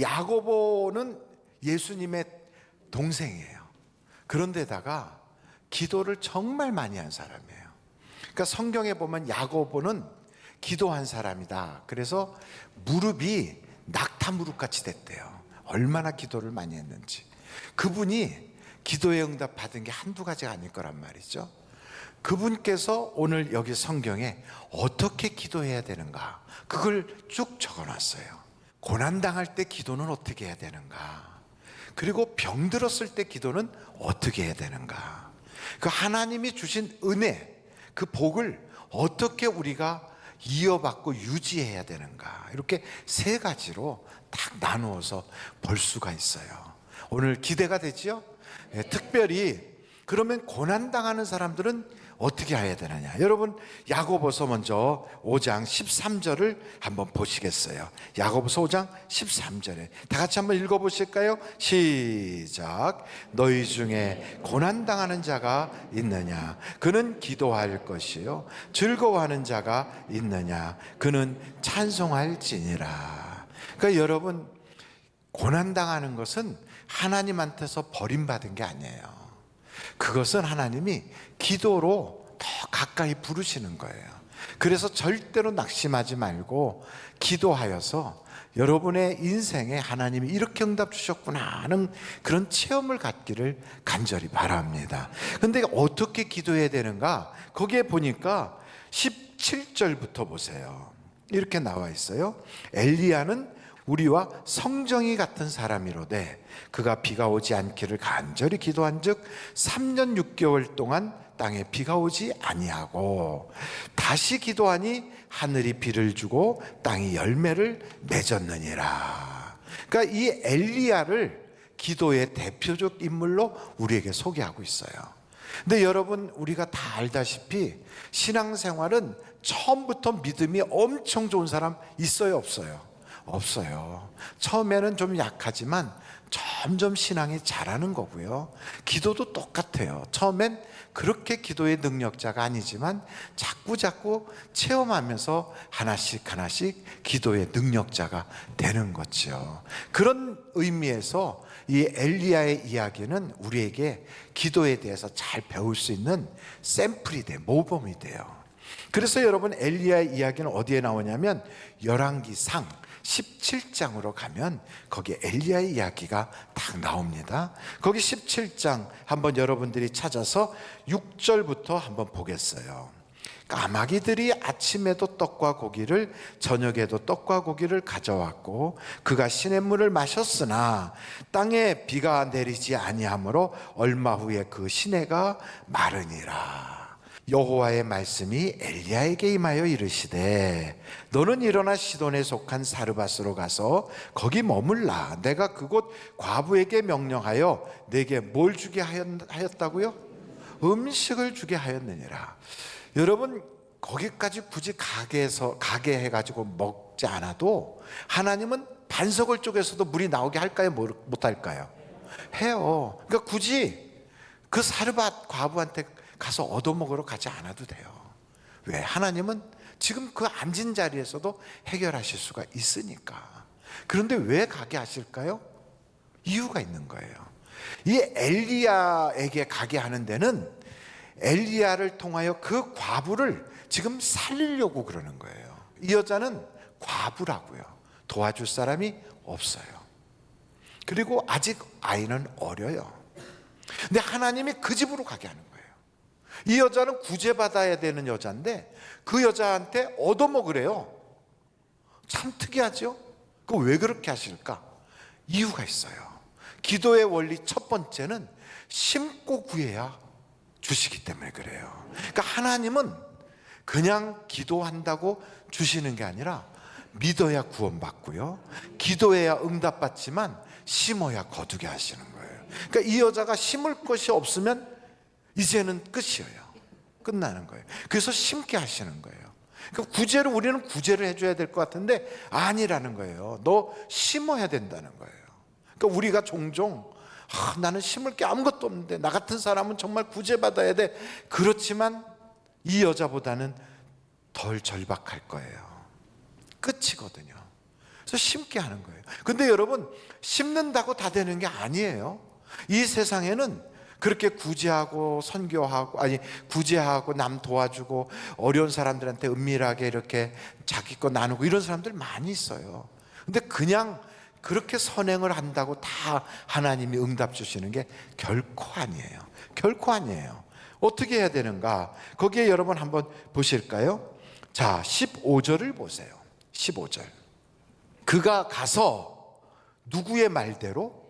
야고보는 예수님의 동생이에요. 그런데다가 기도를 정말 많이 한 사람이에요. 그러니까 성경에 보면 야고보는 기도한 사람이다. 그래서 무릎이 낙타 무릎같이 됐대요. 얼마나 기도를 많이 했는지. 그분이 기도의 응답 받은 게 한두 가지가 아닐 거란 말이죠. 그분께서 오늘 여기 성경에 어떻게 기도해야 되는가, 그걸 쭉 적어놨어요. 고난당할 때 기도는 어떻게 해야 되는가, 그리고 병들었을 때 기도는 어떻게 해야 되는가, 그 하나님이 주신 은혜, 그 복을 어떻게 우리가 이어받고 유지해야 되는가, 이렇게 세 가지로 딱 나누어서 볼 수가 있어요. 오늘 기대가 되지요? 특별히 그러면 고난당하는 사람들은 어떻게 해야 되느냐, 여러분 야고보서 먼저 5장 13절을 한번 보시겠어요? 야고보서 5장 13절에 다 같이 한번 읽어보실까요? 시작. 너희 중에 고난당하는 자가 있느냐, 그는 기도할 것이요 즐거워하는 자가 있느냐, 그는 찬송할지니라. 그러니까 여러분, 고난당하는 것은 하나님한테서 버림받은 게 아니에요. 그것은 하나님이 기도로 더 가까이 부르시는 거예요. 그래서 절대로 낙심하지 말고 기도하여서 여러분의 인생에 하나님이 이렇게 응답 주셨구나 하는 그런 체험을 갖기를 간절히 바랍니다. 그런데 어떻게 기도해야 되는가? 거기에 보니까 17절부터 보세요. 이렇게 나와 있어요. 엘리야는 우리와 성정이 같은 사람이로되 그가 비가 오지 않기를 간절히 기도한즉 3년 6개월 동안 땅에 비가 오지 아니하고 다시 기도하니 하늘이 비를 주고 땅이 열매를 맺었느니라. 그러니까 이 엘리야를 기도의 대표적 인물로 우리에게 소개하고 있어요. 근데 여러분, 우리가 다 알다시피 신앙생활은 처음부터 믿음이 엄청 좋은 사람 있어요, 없어요? 없어요. 처음에는 좀 약하지만 점점 신앙이 자라는 거고요. 기도도 똑같아요. 처음엔 그렇게 기도의 능력자가 아니지만 자꾸 체험하면서 하나씩 기도의 능력자가 되는 거죠. 그런 의미에서 이 엘리야의 이야기는 우리에게 기도에 대해서 잘 배울 수 있는 샘플이 돼요. 모범이 돼요. 그래서 여러분, 엘리야의 이야기는 어디에 나오냐면 열왕기상 17장으로 가면 거기에 엘리야의 이야기가 딱 나옵니다. 거기 17장 한번 여러분들이 찾아서 6절부터 한번 보겠어요. 까마귀들이 아침에도 떡과 고기를 저녁에도 떡과 고기를 가져왔고 그가 시냇물을 마셨으나 땅에 비가 내리지 아니하므로 얼마 후에 그 시내가 마르니라. 여호와의 말씀이 엘리야에게 임하여 이르시되 너는 일어나 시돈에 속한 사르밧으로 가서 거기 머물라. 내가 그곳 과부에게 명령하여 내게 뭘 주게 하였다고요? 음식을 주게 하였느니라. 여러분, 거기까지 굳이 가게 해가지고 먹지 않아도 하나님은 반석을 쪼개서도 물이 나오게 할까요? 못할까요? 해요. 그러니까 굳이 그 사르밧 과부한테 가서 얻어먹으러 가지 않아도 돼요. 왜? 하나님은 지금 그 앉은 자리에서도 해결하실 수가 있으니까. 그런데 왜 가게 하실까요? 이유가 있는 거예요. 이 엘리야에게 가게 하는 데는 엘리야를 통하여 그 과부를 지금 살리려고 그러는 거예요. 이 여자는 과부라고요. 도와줄 사람이 없어요. 그리고 아직 아이는 어려요. 근데 하나님이 그 집으로 가게 하는 거예요. 이 여자는 구제받아야 되는 여자인데 그 여자한테 얻어먹으래요. 참 특이하죠? 그 왜 그렇게 하실까? 이유가 있어요. 기도의 원리 첫 번째는 심고 구해야 주시기 때문에 그래요. 그러니까 하나님은 그냥 기도한다고 주시는 게 아니라 믿어야 구원받고요, 기도해야 응답받지만 심어야 거두게 하시는 거예요. 그러니까 이 여자가 심을 것이 없으면 이제는 끝이에요. 끝나는 거예요. 그래서 심게 하시는 거예요. 그러니까 구제를, 우리는 구제를 해줘야 될 것 같은데 아니라는 거예요. 너 심어야 된다는 거예요. 그러니까 우리가 종종 나는 심을 게 아무것도 없는데 나 같은 사람은 정말 구제받아야 돼. 그렇지만 이 여자보다는 덜 절박할 거예요. 끝이거든요. 그래서 심게 하는 거예요. 근데 여러분, 심는다고 다 되는 게 아니에요. 이 세상에는 그렇게 구제하고 선교하고, 아니 구제하고 남 도와주고 어려운 사람들한테 은밀하게 이렇게 자기 거 나누고 이런 사람들 많이 있어요. 근데 그냥 그렇게 선행을 한다고 다 하나님이 응답 주시는 게 결코 아니에요. 결코 아니에요. 어떻게 해야 되는가? 거기에 여러분 한번 보실까요? 자, 15절을 보세요. 15절. 그가 가서 누구의 말대로?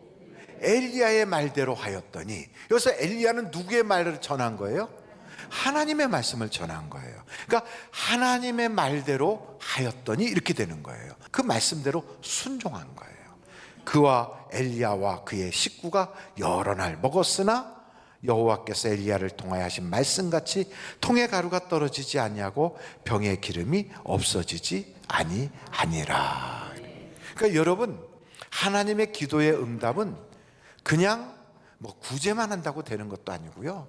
엘리야의 말대로 하였더니, 여기서 엘리야는 누구의 말을 전한 거예요? 하나님의 말씀을 전한 거예요. 그러니까 하나님의 말대로 하였더니 이렇게 되는 거예요. 그 말씀대로 순종한 거예요. 그와 엘리야와 그의 식구가 여러 날 먹었으나 여호와께서 엘리야를 통하여 하신 말씀같이 통의 가루가 떨어지지 아니하고 병의 기름이 없어지지 아니하니라. 그러니까 여러분, 하나님의 기도의 응답은 그냥 뭐 구제만 한다고 되는 것도 아니고요,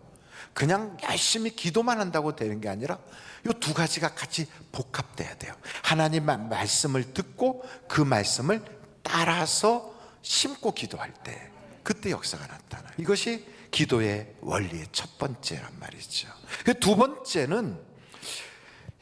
그냥 열심히 기도만 한다고 되는 게 아니라 이 두 가지가 같이 복합돼야 돼요. 하나님 말씀을 듣고 그 말씀을 따라서 심고 기도할 때, 그때 역사가 나타나요. 이것이 기도의 원리의 첫 번째란 말이죠. 두 번째는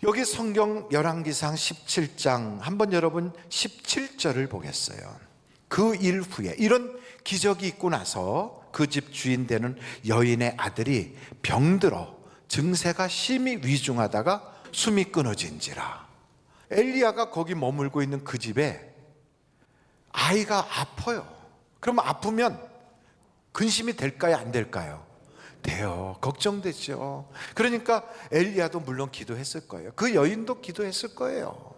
여기 성경 열왕기상 17장 한번 여러분 17절을 보겠어요. 그 일 후에 이런 기적이 있고 나서 그 집 주인 되는 여인의 아들이 병들어 증세가 심히 위중하다가 숨이 끊어진지라. 엘리야가 거기 머물고 있는 그 집에 아이가 아파요. 그러면 아프면 근심이 될까요, 안 될까요? 돼요. 걱정되죠. 그러니까 엘리야도 물론 기도했을 거예요. 그 여인도 기도했을 거예요.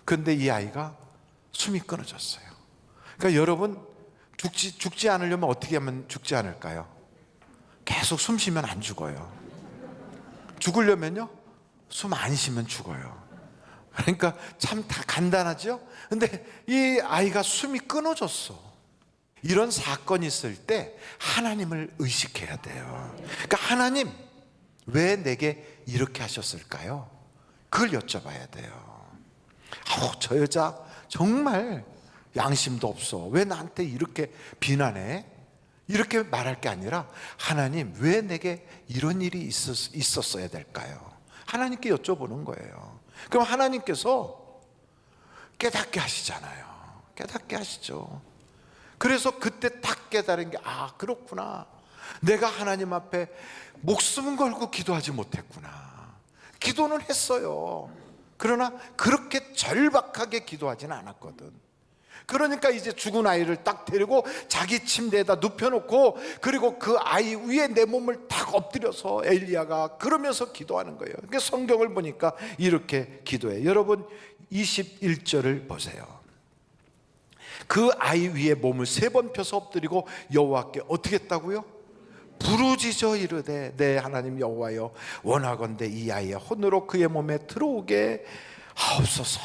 그런데 이 아이가 숨이 끊어졌어요. 그러니까 여러분, 죽지 않으려면 어떻게 하면 죽지 않을까요? 계속 숨 쉬면 안 죽어요. 죽으려면요, 숨 안 쉬면 죽어요. 그러니까 참 다 간단하죠? 근데 이 아이가 숨이 끊어졌어. 이런 사건이 있을 때 하나님을 의식해야 돼요. 그러니까 하나님, 왜 내게 이렇게 하셨을까요? 그걸 여쭤봐야 돼요. 저 여자 정말 양심도 없어. 왜 나한테 이렇게 비난해? 이렇게 말할 게 아니라, 하나님, 왜 내게 이런 일이 있었어야 될까요? 하나님께 여쭤보는 거예요. 그럼 하나님께서 깨닫게 하시잖아요. 깨닫게 하시죠. 그래서 그때 딱 깨달은 게, 아, 그렇구나. 내가 하나님 앞에 목숨 걸고 기도하지 못했구나. 기도는 했어요. 그러나 그렇게 절박하게 기도하지는 않았거든. 그러니까 이제 죽은 아이를 딱 데리고 자기 침대에다 눕혀놓고, 그리고 그 아이 위에 내 몸을 딱 엎드려서 엘리야가 그러면서 기도하는 거예요. 그러니까 성경을 보니까 이렇게 기도해요. 여러분 21절을 보세요. 그 아이 위에 몸을 3번 펴서 엎드리고 여호와께 어떻게 했다고요? 부르짖어 이르되, 내 하나님 여호와여, 원하건대 이 아이의 혼으로 그의 몸에 들어오게 하옵소서.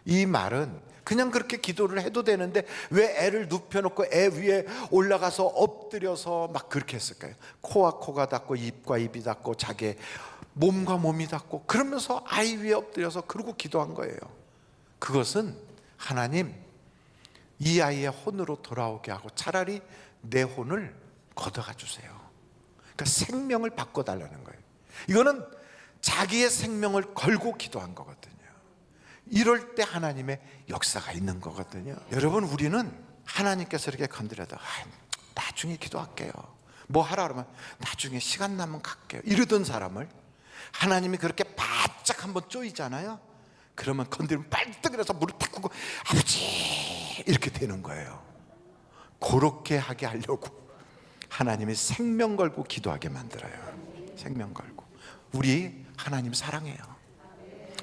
이 말은 그냥 그렇게 기도를 해도 되는데 왜 애를 눕혀놓고 애 위에 올라가서 엎드려서 막 그렇게 했을까요? 코와 코가 닿고 입과 입이 닿고 자기의 몸과 몸이 닿고 그러면서 아이 위에 엎드려서 그러고 기도한 거예요. 그것은 하나님, 이 아이의 혼으로 돌아오게 하고 차라리 내 혼을 걷어가 주세요. 그러니까 생명을 바꿔달라는 거예요. 이거는 자기의 생명을 걸고 기도한 거거든요. 이럴 때 하나님의 역사가 있는 거거든요. 여러분, 우리는 하나님께서 이렇게 건드려도 나중에 기도할게요, 뭐 하라 그러면 나중에 시간 나면 갈게요, 이러던 사람을 하나님이 그렇게 바짝 한번 쪼이잖아요. 그러면 건드리면 빨떡이라서 무릎 탁 꿇고 아버지 이렇게 되는 거예요. 그렇게 하게 하려고 하나님이 생명 걸고 기도하게 만들어요. 생명 걸고. 우리 하나님 사랑해요.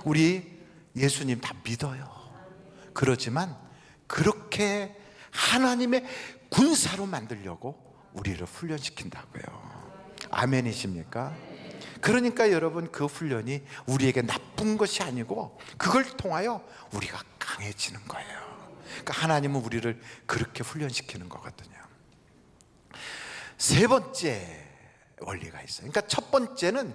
우리 예수님 다 믿어요. 그러지만 그렇게 하나님의 군사로 만들려고 우리를 훈련시킨다고요. 아멘이십니까? 그러니까 여러분, 그 훈련이 우리에게 나쁜 것이 아니고 그걸 통하여 우리가 강해지는 거예요. 그러니까 하나님은 우리를 그렇게 훈련시키는 거거든요. 세 번째 원리가 있어요. 그러니까 첫 번째는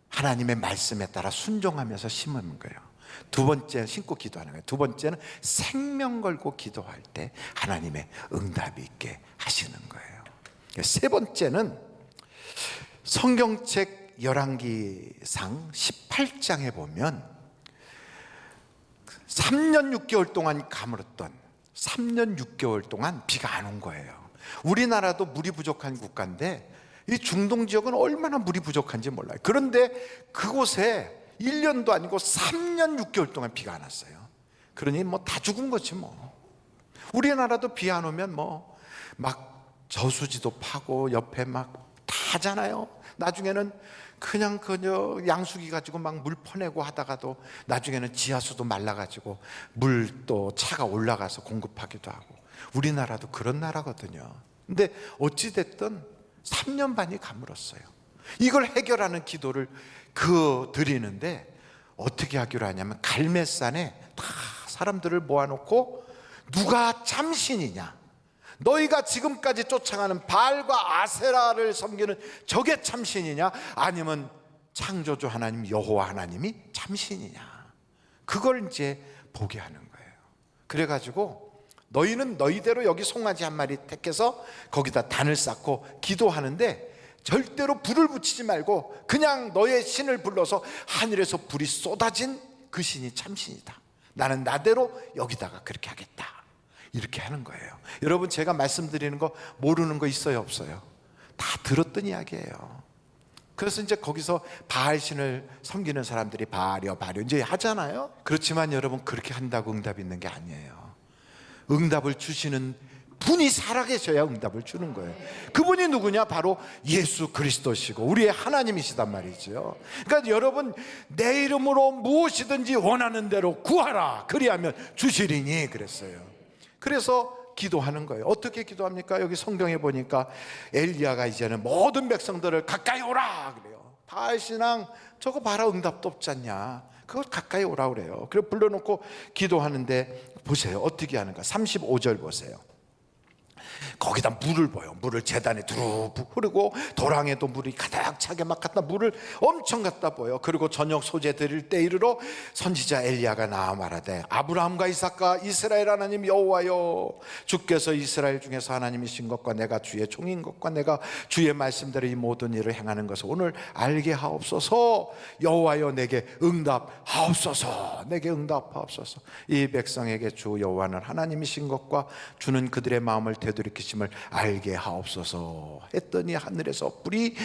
하나님의 말씀에 따라 순종하면서 심는 거예요. 두 번째 신고 기도하는 거예요. 두 번째는 생명 걸고 기도할 때 하나님의 응답이 있게 하시는 거예요. 세 번째는 성경책 열왕기상 18장에 보면 3년 6개월 동안 가물었던 3년 6개월 동안 비가 안 온 거예요. 우리나라도 물이 부족한 국가인데 이 중동 지역은 얼마나 물이 부족한지 몰라요. 그런데 그곳에 1년도 아니고 3년 6개월 동안 비가 안 왔어요. 그러니 뭐 다 죽은 거지 뭐. 우리나라도 비 안 오면 뭐 막 저수지도 파고 옆에 막 다 하잖아요. 나중에는 그냥 그저 양수기 가지고 막 물 퍼내고 하다가도 나중에는 지하수도 말라가지고 물 또 차가 올라가서 공급하기도 하고. 우리나라도 그런 나라거든요. 근데 어찌됐든 3년 반이 가물었어요. 이걸 해결하는 기도를 드리는데 어떻게 하기로 하냐면 갈매산에 다 사람들을 모아놓고 누가 참신이냐, 너희가 지금까지 쫓아가는 바알과 아세라를 섬기는 저게 참신이냐, 아니면 창조주 하나님 여호와 하나님이 참신이냐, 그걸 이제 보게 하는 거예요. 그래가지고 너희는 너희대로 여기 송아지 한 마리 택해서 거기다 단을 쌓고 기도하는데 절대로 불을 붙이지 말고 그냥 너의 신을 불러서 하늘에서 불이 쏟아진 그 신이 참신이다. 나는 나대로 여기다가 그렇게 하겠다. 이렇게 하는 거예요. 여러분, 제가 말씀드리는 거 모르는 거 있어요, 없어요? 다 들었던 이야기예요. 그래서 이제 거기서 바알 신을 섬기는 사람들이 바알이여 이제 하잖아요. 그렇지만 여러분, 그렇게 한다고 응답이 있는 게 아니에요. 응답을 주시는 분이 살아계셔야 응답을 주는 거예요. 그분이 누구냐? 바로 예수 그리스도시고 우리의 하나님이시단 말이죠. 그러니까 여러분, 내 이름으로 무엇이든지 원하는 대로 구하라, 그리하면 주시리니 그랬어요. 그래서 기도하는 거예요. 어떻게 기도합니까? 여기 성경에 보니까 엘리야가 이제는 모든 백성들을 가까이 오라 그래요. 바알신앙 저거 봐라, 응답도 없지 않냐, 그걸 가까이 오라 그래요. 그래 불러놓고 기도하는데 보세요, 어떻게 하는가. 35절 보세요. 거기다 물을 보여. 물을 제단에 두루 흐르고 도랑에도 물이 가득 차게 막 갖다 물을 엄청 갖다 보여. 그리고 저녁 소재 드릴 때 이르러 선지자 엘리야가 나와 말하되 아브라함과 이삭과 이스라엘 하나님 여호와여, 주께서 이스라엘 중에서 하나님이신 것과 내가 주의 종인 것과 내가 주의 말씀대로 이 모든 일을 행하는 것을 오늘 알게 하옵소서. 여호와여, 내게 응답하옵소서. 내게 응답하옵소서. 이 백성에게 주 여호와는 하나님이신 것과 주는 그들의 마음을 되돌이키심을 알게 하옵소서 했더니 하늘에서 불이 휘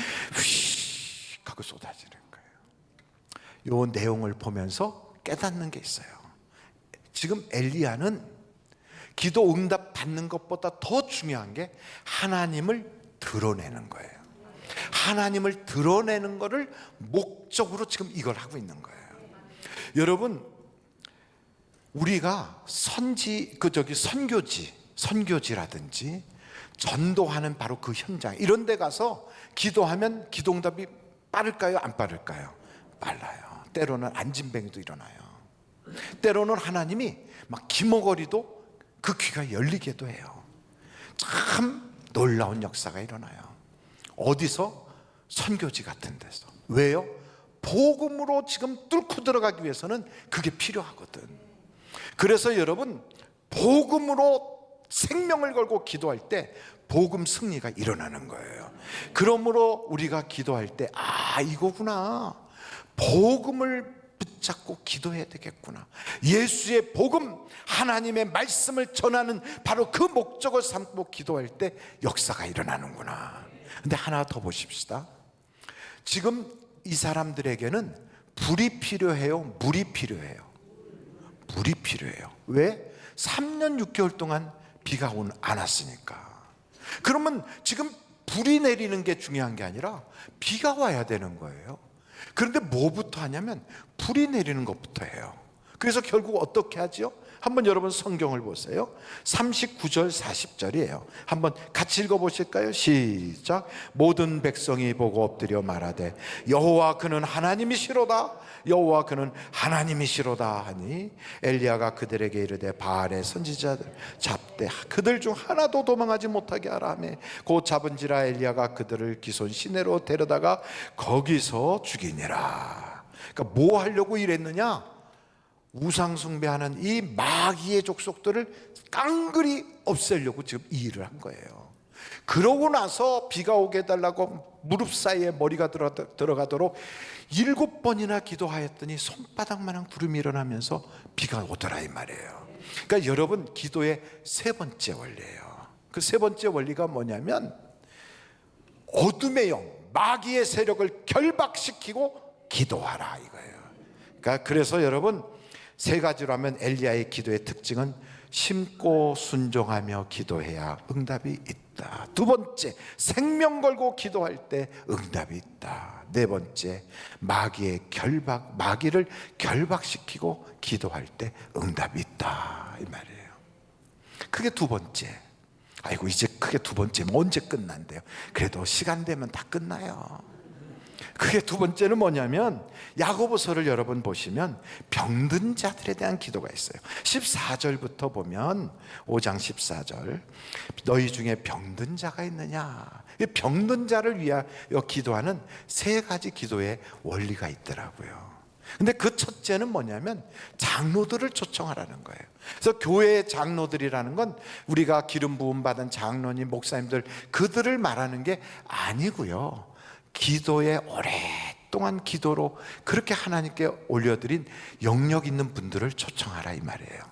하고 쏟아지는 거예요. 이 내용을 보면서 깨닫는 게 있어요. 지금 엘리야는 기도 응답 받는 것보다 더 중요한 게 하나님을 드러내는 거예요. 하나님을 드러내는 것을 목적으로 지금 이걸 하고 있는 거예요. 여러분, 우리가 선교지라든지 전도하는 바로 그 현장, 이런 데 가서 기도하면 기도응답이 빠를까요? 안 빠를까요? 빨라요. 때로는 안진뱅이도 일어나요. 때로는 하나님이 막 기머거리도 그 귀가 열리게도 해요. 참 놀라운 역사가 일어나요. 어디서? 선교지 같은 데서. 왜요? 복음으로 지금 뚫고 들어가기 위해서는 그게 필요하거든. 그래서 여러분, 복음으로 생명을 걸고 기도할 때 복음 승리가 일어나는 거예요. 그러므로 우리가 기도할 때 이거구나, 복음을 붙잡고 기도해야 되겠구나, 예수의 복음, 하나님의 말씀을 전하는 바로 그 목적을 삼고 기도할 때 역사가 일어나는구나. 근데 하나 더 보십시다. 지금 이 사람들에게는 불이 필요해요, 물이 필요해요? 물이 필요해요. 왜? 3년 6개월 동안 비가 안 왔으니까. 그러면 지금 불이 내리는 게 중요한 게 아니라 비가 와야 되는 거예요. 그런데 뭐부터 하냐면 불이 내리는 것부터 해요. 그래서 결국 어떻게 하죠? 한번 여러분 성경을 보세요. 39절 40절이에요 한번 같이 읽어보실까요? 시작. 모든 백성이 보고 엎드려 말하되 여호와 그는 하나님이시로다, 여호와 그는 하나님이시로다 하니 엘리야가 그들에게 이르되 바알의 선지자들 잡되 그들 중 하나도 도망하지 못하게 하라 하매 곧 잡은지라 엘리야가 그들을 기손 시내로 데려다가 거기서 죽이니라. 그러니까 뭐 하려고 이랬느냐? 우상 숭배하는 이 마귀의 족속들을 깡그리 없애려고 지금 이 일을 한 거예요. 그러고 나서 비가 오게 해달라고 무릎 사이에 머리가 들어가도록 7번이나 기도하였더니 손바닥만한 구름이 일어나면서 비가 오더라 이 말이에요. 그러니까 여러분, 기도의 세 번째 원리예요. 그 세 번째 원리가 뭐냐면 어둠의 영, 마귀의 세력을 결박시키고 기도하라 이거예요. 그러니까 그래서 여러분, 세 가지로 하면 엘리야의 기도의 특징은 심고 순종하며 기도해야 응답이 있다. 두 번째, 생명 걸고 기도할 때 응답이 있다. 네 번째, 마귀를 결박시키고 기도할 때 응답이 있다 이 말이에요. 그게 두 번째. 아이고, 이제 그게 두 번째면 언제 끝난대요? 그래도 시간 되면 다 끝나요. 그게 두 번째는 뭐냐면, 야고보서를 여러분 보시면 병든 자들에 대한 기도가 있어요. 14절부터 보면, 5장 14절, 너희 중에 병든 자가 있느냐. 병든 자를 위하여 기도하는 세 가지 기도의 원리가 있더라고요. 근데 그 첫째는 뭐냐면 장로들을 초청하라는 거예요. 그래서 교회의 장로들이라는 건 우리가 기름 부음 받은 장로님, 목사님들, 그들을 말하는 게 아니고요, 기도에 오랫동안 기도로 그렇게 하나님께 올려드린 영역 있는 분들을 초청하라 이 말이에요.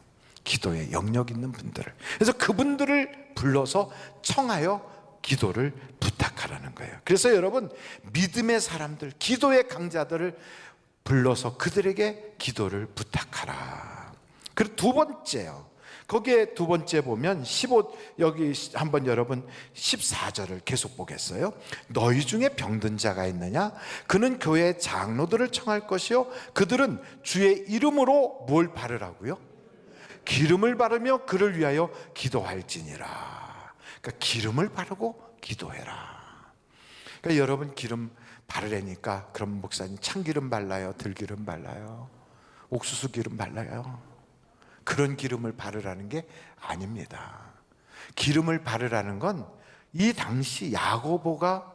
기도에 영역 있는 분들을. 그래서 그분들을 불러서 청하여 기도를 부탁하라는 거예요. 그래서 여러분, 믿음의 사람들, 기도의 강자들을 불러서 그들에게 기도를 부탁하라. 그리고 두 번째요, 거기에 두 번째 보면 여기 한번 여러분 14절을 계속 보겠어요. 너희 중에 병든 자가 있느냐? 그는 교회의 장로들을 청할 것이요, 그들은 주의 이름으로 뭘 바르라고요? 기름을 바르며 그를 위하여 기도할지니라. 그러니까 기름을 바르고 기도해라. 그러니까 여러분, 기름 바르라니까 그럼 목사님 참기름 발라요? 들기름 발라요? 옥수수 기름 발라요? 그런 기름을 바르라는 게 아닙니다. 기름을 바르라는 건 이 당시 야고보가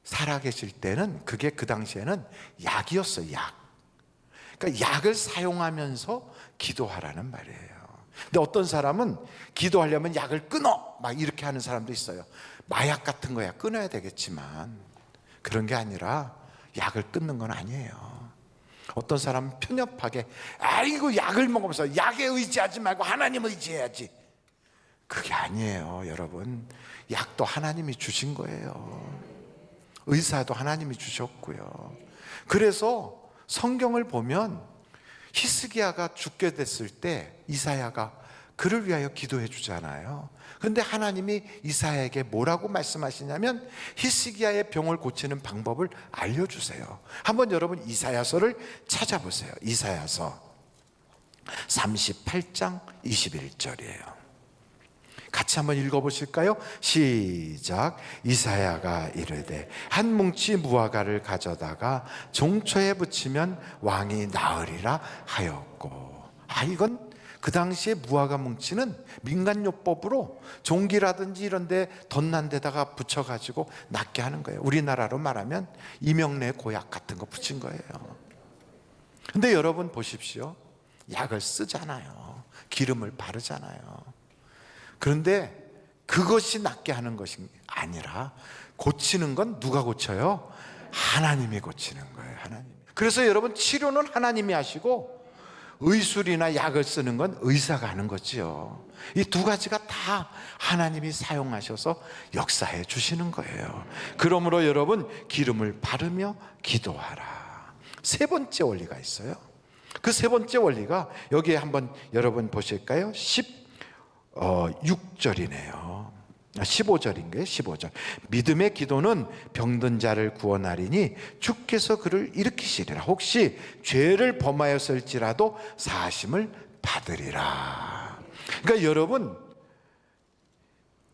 살아계실 때는 그게 그 당시에는 약이었어요. 약. 그러니까 약을 사용하면서 기도하라는 말이에요. 근데 어떤 사람은 기도하려면 약을 끊어 막 이렇게 하는 사람도 있어요. 마약 같은 거야 끊어야 되겠지만 그런 게 아니라 약을 끊는 건 아니에요. 어떤 사람은 편협하게 아이고 약을 먹으면서 약에 의지하지 말고 하나님 의지해야지. 그게 아니에요. 여러분, 약도 하나님이 주신 거예요. 의사도 하나님이 주셨고요. 그래서 성경을 보면 히스기야가 죽게 됐을 때 이사야가 그를 위하여 기도해 주잖아요. 그런데 하나님이 이사야에게 뭐라고 말씀하시냐면 히스기야의 병을 고치는 방법을 알려주세요. 한번 여러분 이사야서를 찾아보세요. 이사야서 38장 21절이에요. 같이 한번 읽어보실까요? 시작. 이사야가 이르되 한 뭉치 무화과를 가져다가 종초에 붙이면 왕이 나으리라 하였고. 이건 그 당시에 무화과 뭉치는 민간요법으로 종기라든지 이런 데 덧난 데다가 붙여가지고 낫게 하는 거예요. 우리나라로 말하면 이명래 고약 같은 거 붙인 거예요. 근데 여러분 보십시오. 약을 쓰잖아요. 기름을 바르잖아요. 그런데 그것이 낫게 하는 것이 아니라 고치는 건 누가 고쳐요? 하나님이 고치는 거예요. 하나님이. 그래서 여러분, 치료는 하나님이 하시고 의술이나 약을 쓰는 건 의사가 하는 거지요. 이 두 가지가 다 하나님이 사용하셔서 역사해 주시는 거예요. 그러므로 여러분, 기름을 바르며 기도하라. 세 번째 원리가 있어요. 그 세 번째 원리가 여기에 한번 여러분 보실까요? 16절이네요. 15절인가요? 15절. 믿음의 기도는 병든 자를 구원하리니 주께서 그를 일으키시리라. 혹시 죄를 범하였을지라도 사하심을 받으리라. 그러니까 여러분,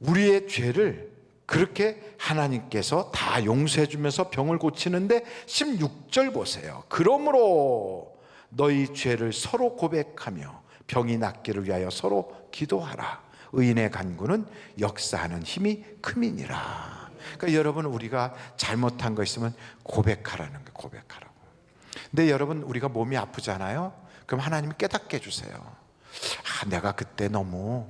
우리의 죄를 그렇게 하나님께서 다 용서해 주면서 병을 고치는데 16절 보세요. 그러므로 너희 죄를 서로 고백하며 병이 낫기를 위하여 서로 기도하라. 의인의 간구는 역사하는 힘이 큼이니라. 그러니까 여러분, 우리가 잘못한 거 있으면 고백하라는 거예요. 고백하라고. 근데 여러분, 우리가 몸이 아프잖아요. 그럼 하나님이 깨닫게 해주세요. 내가 그때 너무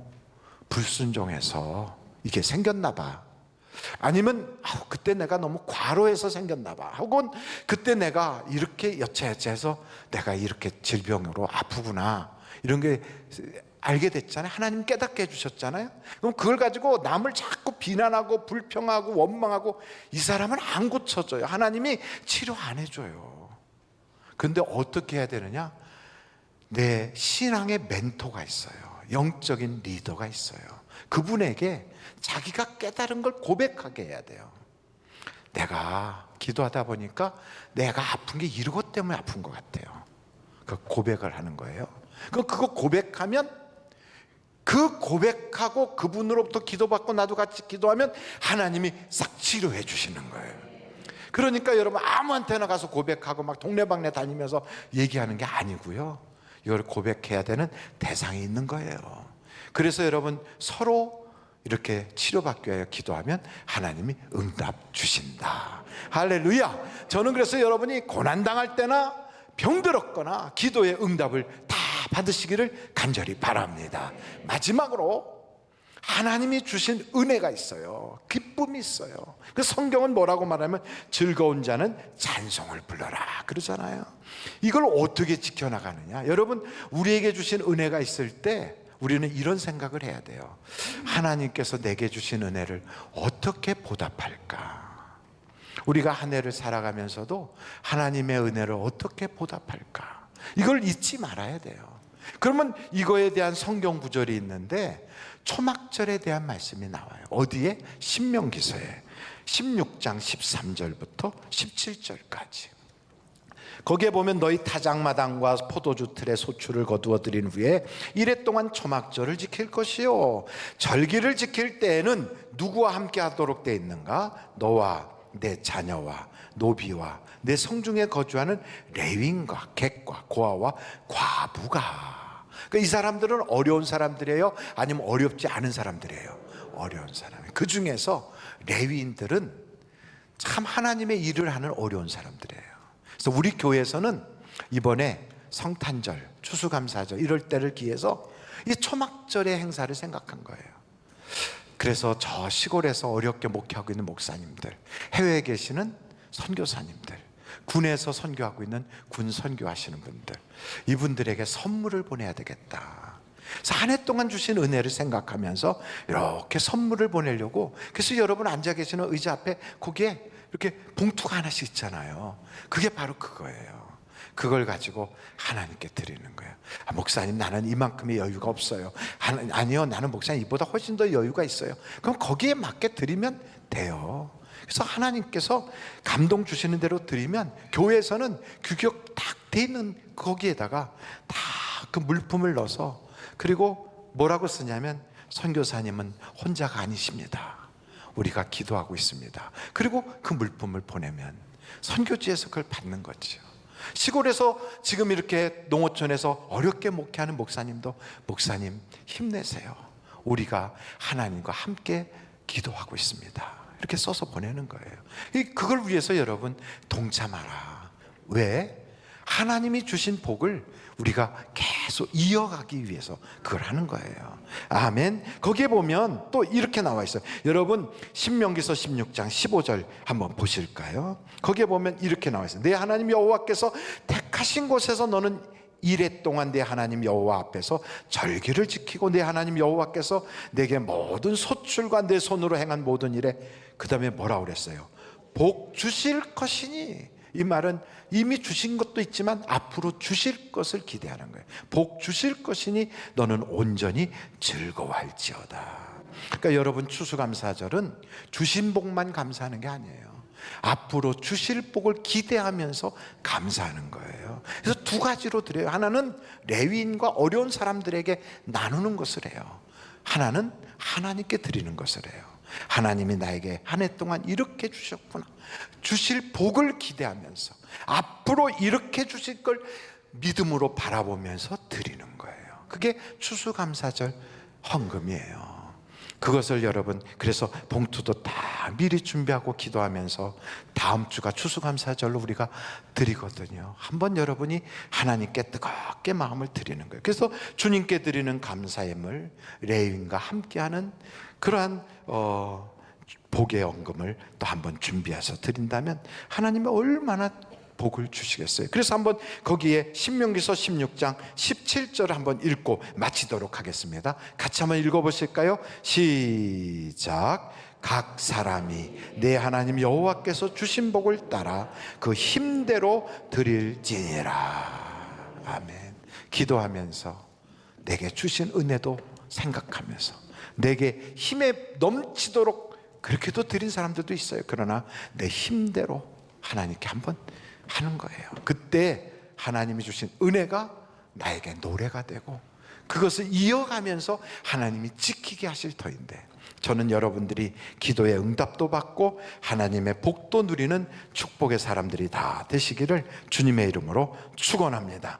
불순종해서 이게 생겼나 봐. 아니면 그때 내가 너무 과로해서 생겼나 봐. 혹은 그때 내가 이렇게 여차여차해서 내가 이렇게 질병으로 아프구나, 이런 게 알게 됐잖아요. 하나님 깨닫게 해주셨잖아요. 그럼 그걸 가지고 남을 자꾸 비난하고 불평하고 원망하고, 이 사람은 안 고쳐져요. 하나님이 치료 안 해줘요. 근데 어떻게 해야 되느냐? 내 신앙의 멘토가 있어요. 영적인 리더가 있어요. 그분에게 자기가 깨달은 걸 고백하게 해야 돼요. 내가 기도하다 보니까 내가 아픈 게 이것 때문에 아픈 것 같아요. 그 고백을 하는 거예요. 그거 고백하면, 그 고백하고 그분으로부터 기도받고 나도 같이 기도하면 하나님이 싹 치료해 주시는 거예요. 그러니까 여러분, 아무한테나 가서 고백하고 막 동네방네 다니면서 얘기하는 게 아니고요, 이걸 고백해야 되는 대상이 있는 거예요. 그래서 여러분, 서로 이렇게 치료받기 위하여 기도하면 하나님이 응답 주신다. 할렐루야. 저는 그래서 여러분이 고난당할 때나 병들었거나 기도의 응답을 다 받으시기를 간절히 바랍니다. 마지막으로 하나님이 주신 은혜가 있어요. 기쁨이 있어요. 그 성경은 뭐라고 말하면 즐거운 자는 찬송을 불러라 그러잖아요. 이걸 어떻게 지켜나가느냐? 여러분, 우리에게 주신 은혜가 있을 때 우리는 이런 생각을 해야 돼요. 하나님께서 내게 주신 은혜를 어떻게 보답할까? 우리가 한 해를 살아가면서도 하나님의 은혜를 어떻게 보답할까? 이걸 잊지 말아야 돼요. 그러면 이거에 대한 성경 구절이 있는데, 초막절에 대한 말씀이 나와요. 어디에? 신명기서에 16장 13절부터 17절까지. 거기에 보면 너희 타작마당과 포도주 틀에 소출을 거두어 드린 후에 이래 동안 초막절을 지킬 것이요, 절기를 지킬 때에는 누구와 함께 하도록 돼 있는가? 너와 내 자녀와 노비와 내 성중에 거주하는 레위인과 객과 고아와 과부가. 그러니까 이 사람들은 어려운 사람들이에요? 아니면 어렵지 않은 사람들이에요? 어려운 사람이에요. 그 중에서 레위인들은 참 하나님의 일을 하는 어려운 사람들이에요. 그래서 우리 교회에서는 이번에 성탄절, 추수감사절 이럴 때를 기해서 이 초막절의 행사를 생각한 거예요. 그래서 저 시골에서 어렵게 목회하고 있는 목사님들, 해외에 계시는 선교사님들, 군에서 선교하고 있는 군 선교하시는 분들, 이분들에게 선물을 보내야 되겠다. 그래서 한 해 동안 주신 은혜를 생각하면서 이렇게 선물을 보내려고, 그래서 여러분 앉아 계시는 의자 앞에 거기에 이렇게 봉투가 하나씩 있잖아요. 그게 바로 그거예요. 그걸 가지고 하나님께 드리는 거예요. 목사님, 나는 이만큼의 여유가 없어요. 아니요, 나는 목사님 이보다 훨씬 더 여유가 있어요. 그럼 거기에 맞게 드리면 돼요. 그래서 하나님께서 감동 주시는 대로 드리면, 교회에서는 규격 딱 돼 있는 거기에다가 다 그 물품을 넣어서, 그리고 뭐라고 쓰냐면, 선교사님은 혼자가 아니십니다. 우리가 기도하고 있습니다. 그리고 그 물품을 보내면 선교지에서 그걸 받는 거죠. 시골에서 지금 이렇게 농어촌에서 어렵게 목회하는 목사님도, 목사님 힘내세요. 우리가 하나님과 함께 기도하고 있습니다. 이렇게 써서 보내는 거예요. 그걸 위해서 여러분 동참하라. 왜? 하나님이 주신 복을 우리가 계속 이어가기 위해서 그걸 하는 거예요. 아멘. 거기에 보면 또 이렇게 나와 있어요. 여러분, 신명기서 16장 15절 한번 보실까요? 거기에 보면 이렇게 나와 있어요. 내 하나님 여호와께서 택하신 곳에서 너는 이래 동안 내 하나님 여호와 앞에서 절기를 지키고, 내 하나님 여호와께서 내게 모든 소출과 내 손으로 행한 모든 일에, 그 다음에 뭐라고 그랬어요? 복 주실 것이니. 이 말은 이미 주신 것도 있지만 앞으로 주실 것을 기대하는 거예요. 복 주실 것이니 너는 온전히 즐거워할지어다. 그러니까 여러분, 추수감사절은 주신 복만 감사하는 게 아니에요. 앞으로 주실 복을 기대하면서 감사하는 거예요. 그래서 두 가지로 드려요. 하나는 레위인과 어려운 사람들에게 나누는 것을 해요. 하나는 하나님께 드리는 것을 해요. 하나님이 나에게 한 해 동안 이렇게 주셨구나, 주실 복을 기대하면서 앞으로 이렇게 주실 걸 믿음으로 바라보면서 드리는 거예요. 그게 추수감사절 헌금이에요. 그것을 여러분, 그래서 봉투도 다 미리 준비하고 기도하면서 다음 주가 추수감사절로 우리가 드리거든요. 한번 여러분이 하나님께 뜨겁게 마음을 드리는 거예요. 그래서 주님께 드리는 감사임을 레위인과 함께하는 그러한 복의 헌금을 또 한번 준비해서 드린다면 하나님이 얼마나 복을 주시겠어요. 그래서 한번 거기에 신명기서 16장 17절 한번 읽고 마치도록 하겠습니다. 같이 한번 읽어보실까요? 시작. 각 사람이 내 하나님 여호와께서 주신 복을 따라 그 힘대로 드릴지니라. 아멘. 기도하면서 내게 주신 은혜도 생각하면서 내게 힘에 넘치도록 그렇게도 드린 사람들도 있어요. 그러나 내 힘대로 하나님께 한번 하는 거예요. 그때 하나님이 주신 은혜가 나에게 노래가 되고 그것을 이어가면서 하나님이 지키게 하실 터인데, 저는 여러분들이 기도의 응답도 받고 하나님의 복도 누리는 축복의 사람들이 다 되시기를 주님의 이름으로 축원합니다.